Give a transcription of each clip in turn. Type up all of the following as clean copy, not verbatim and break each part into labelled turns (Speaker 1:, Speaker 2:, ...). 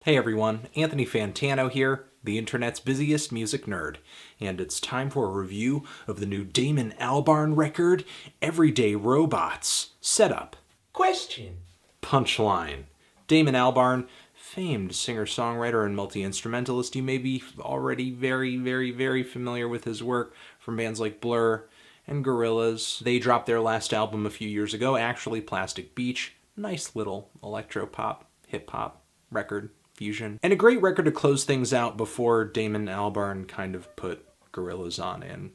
Speaker 1: Hey everyone, Anthony Fantano here, the internet's busiest music nerd, and it's time for a review of the new Damon Albarn record, Everyday Robots. Setup.
Speaker 2: Question.
Speaker 1: Punchline. Damon Albarn, famed singer-songwriter and multi-instrumentalist. You may be already very familiar with his work from bands like Blur and Gorillaz. They dropped their last album a few years ago, actually Plastic Beach. Nice little electro-pop, hip-hop record. Fusion. And a great record to close things out before Damon Albarn kind of put Gorillaz on an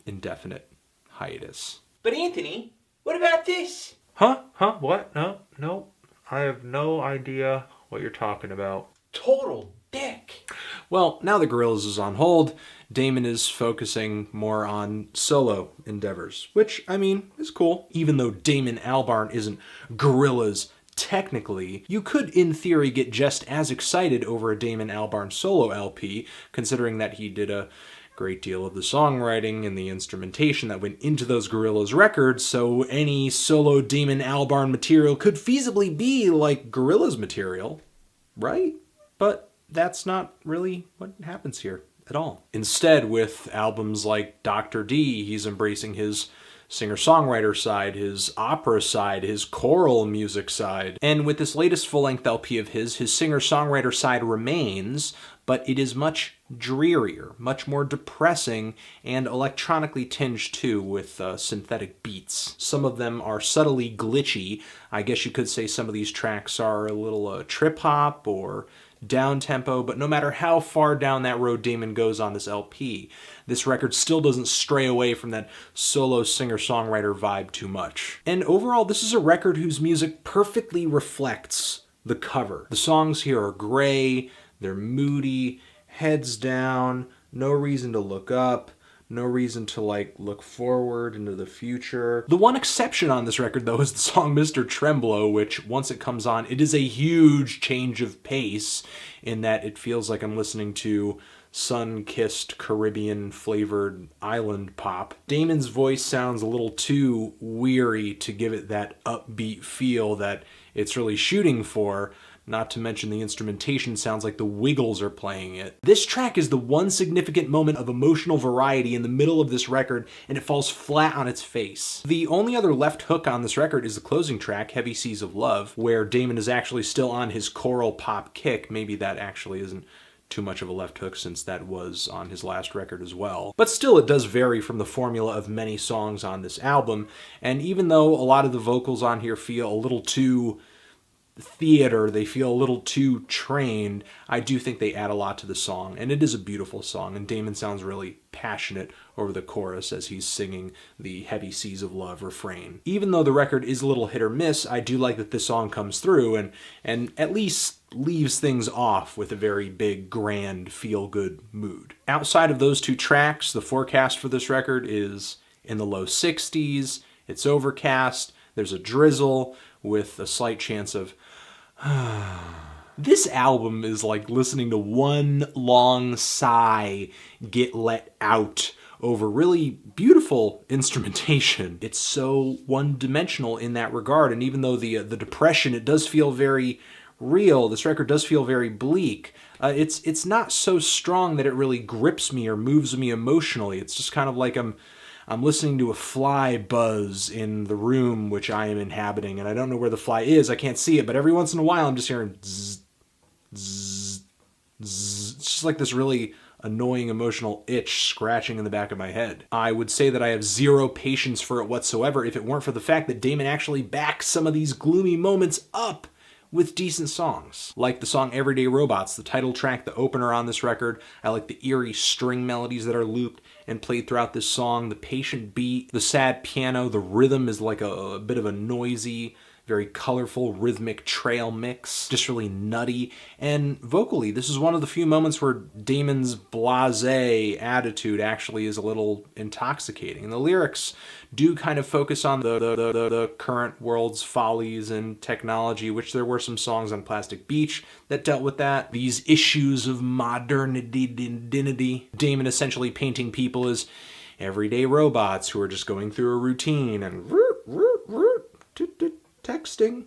Speaker 1: indefinite hiatus.
Speaker 2: But Anthony, what about this?
Speaker 1: Huh? What? No. I have no idea what you're talking about.
Speaker 2: Total dick.
Speaker 1: Well, now that Gorillaz is on hold, Damon is focusing more on solo endeavors, which, I mean, is cool. Even though Damon Albarn isn't Gorillaz technically, you could, in theory, get just as excited over a Damon Albarn solo LP, considering that he did a great deal of the songwriting and the instrumentation that went into those Gorillaz records, so any solo Damon Albarn material could feasibly be like Gorillaz material, right? But that's not really what happens here at all. Instead, with albums like Dr. D, he's embracing his singer-songwriter side, his opera side, his choral music side. And with this latest full-length LP of his singer-songwriter side remains, but it is much drearier, much more depressing, and electronically tinged too, with synthetic beats. Some of them are subtly glitchy. I guess you could say some of these tracks are a little trip-hop or down-tempo, but no matter how far down that road Damon goes on this LP, this record still doesn't stray away from that solo singer-songwriter vibe too much. And overall, this is a record whose music perfectly reflects the cover. The songs here are gray, they're moody, heads down, no reason to look up, no reason to look forward into the future. The one exception on this record though is the song Mr. Tremblo, which once it comes on, it is a huge change of pace in that it feels like I'm listening to sun-kissed Caribbean flavored island pop. Damon's voice sounds a little too weary to give it that upbeat feel that it's really shooting for. Not to mention the instrumentation sounds like the Wiggles are playing it. This track is the one significant moment of emotional variety in the middle of this record, and it falls flat on its face. The only other left hook on this record is the closing track, Heavy Seas of Love, where Damon is actually still on his choral pop kick. Maybe that actually isn't too much of a left hook since that was on his last record as well. But still, it does vary from the formula of many songs on this album, and even though a lot of the vocals on here feel a little too theater, they feel a little too trained, I do think they add a lot to the song, and it is a beautiful song, and Damon sounds really passionate over the chorus as he's singing the Heavy Seas of Love refrain. Even though the record is a little hit or miss, I do like that this song comes through and at least leaves things off with a very big, grand, feel-good mood. Outside of those two tracks, the forecast for this record is in the low 60s, it's overcast, there's a drizzle with a slight chance of This album is like listening to one long sigh get let out over really beautiful instrumentation. It's so one-dimensional in that regard, and even though the depression, it does feel very real, this record does feel very bleak, it's not so strong that it really grips me or moves me emotionally. It's just kind of like I'm listening to a fly buzz in the room which I am inhabiting, and I don't know where the fly is, I can't see it, but every once in a while I'm just hearing zzz, zzz, zzz. It's just like this really annoying emotional itch scratching in the back of my head. I would say that I have zero patience for it whatsoever if it weren't for the fact that Damon actually backs some of these gloomy moments up with decent songs. Like the song Everyday Robots, the title track, the opener on this record. I like the eerie string melodies that are looped and played throughout this song, the patient beat, the sad piano, the rhythm is like a bit of a noisy, very colorful rhythmic trail mix, just really nutty. And vocally, this is one of the few moments where Damon's blasé attitude actually is a little intoxicating. And the lyrics do kind of focus on the current world's follies and technology, which there were some songs on Plastic Beach that dealt with that. These issues of modernity. Damon essentially painting people as everyday robots who are just going through a routine and texting,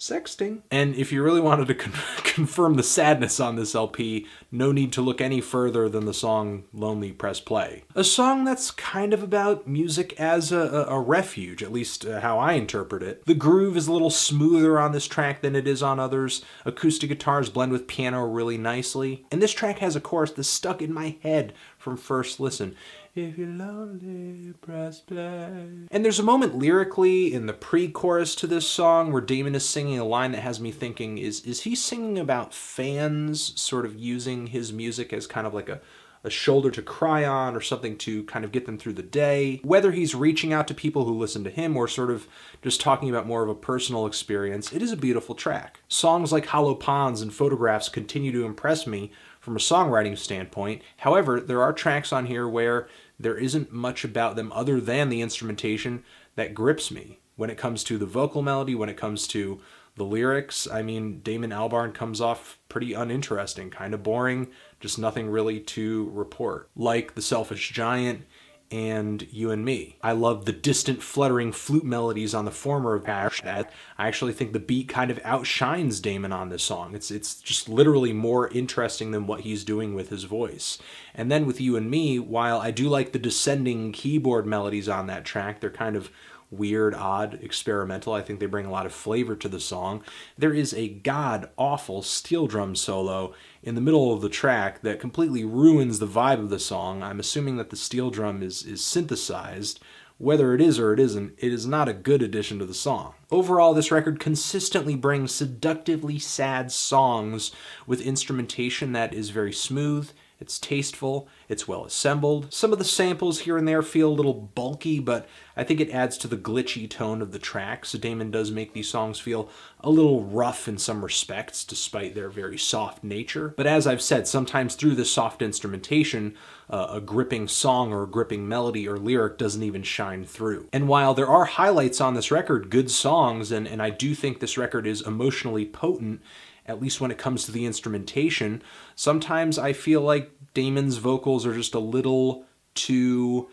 Speaker 1: sexting. And if you really wanted to confirm the sadness on this LP, no need to look any further than the song Lonely Press Play. A song that's kind of about music as a refuge, at least how I interpret it. The groove is a little smoother on this track than it is on others. Acoustic guitars blend with piano really nicely. And this track has a chorus that's stuck in my head from first listen. If you're lonely, press play. And there's a moment lyrically in the pre-chorus to this song where Damon is singing a line that has me thinking, is he singing about fans sort of using his music as kind of like a shoulder to cry on or something to kind of get them through the day? Whether he's reaching out to people who listen to him or sort of just talking about more of a personal experience, it is a beautiful track. Songs like Hollow Ponds and Photographs continue to impress me from a songwriting standpoint. However, there are tracks on here where there isn't much about them other than the instrumentation that grips me. When it comes to the vocal melody, when it comes to the lyrics, I mean, Damon Albarn comes off pretty uninteresting, kind of boring, just nothing really to report. Like The Selfish Giant and You and Me. I love the distant fluttering flute melodies on the former of Passionless. I actually think the beat kind of outshines Damon on this song. It's just literally more interesting than what he's doing with his voice. And then with You and Me, while I do like the descending keyboard melodies on that track, they're kind of weird, odd, experimental. I think they bring a lot of flavor to the song. There is a god-awful steel drum solo in the middle of the track that completely ruins the vibe of the song. I'm assuming that the steel drum is synthesized. Whether it is or it isn't, it is not a good addition to the song. Overall, this record consistently brings seductively sad songs with instrumentation that is very smooth, it's tasteful, it's well assembled. Some of the samples here and there feel a little bulky, but I think it adds to the glitchy tone of the track. So Damon does make these songs feel a little rough in some respects, despite their very soft nature. But as I've said, sometimes through this soft instrumentation, a gripping song or a gripping melody or lyric doesn't even shine through. And while there are highlights on this record, good songs, and I do think this record is emotionally potent, at least when it comes to the instrumentation, sometimes I feel like Damon's vocals are just a little too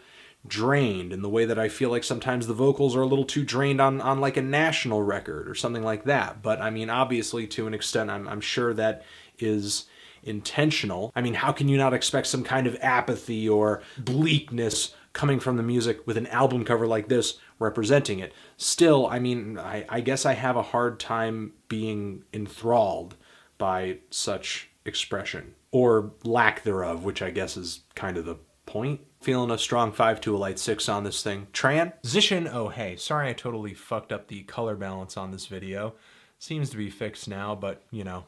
Speaker 1: drained in the way that I feel like sometimes the vocals are a little too drained on like a national record or something like that. But I mean, obviously to an extent, I'm sure that is intentional. I mean, how can you not expect some kind of apathy or bleakness coming from the music with an album cover like this representing it? Still, I mean, I guess I have a hard time being enthralled by such expression, or lack thereof, which I guess is kind of the point. Feeling a strong 5 to a light 6 on this thing. Transition, oh hey, sorry I totally fucked up the color balance on this video. Seems to be fixed now, but you know.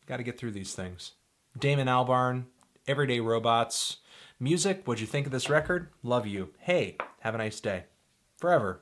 Speaker 1: Gotta get through these things. Damon Albarn, Everyday Robots. Music, what'd you think of this record? Love you. Hey, have a nice day. Forever.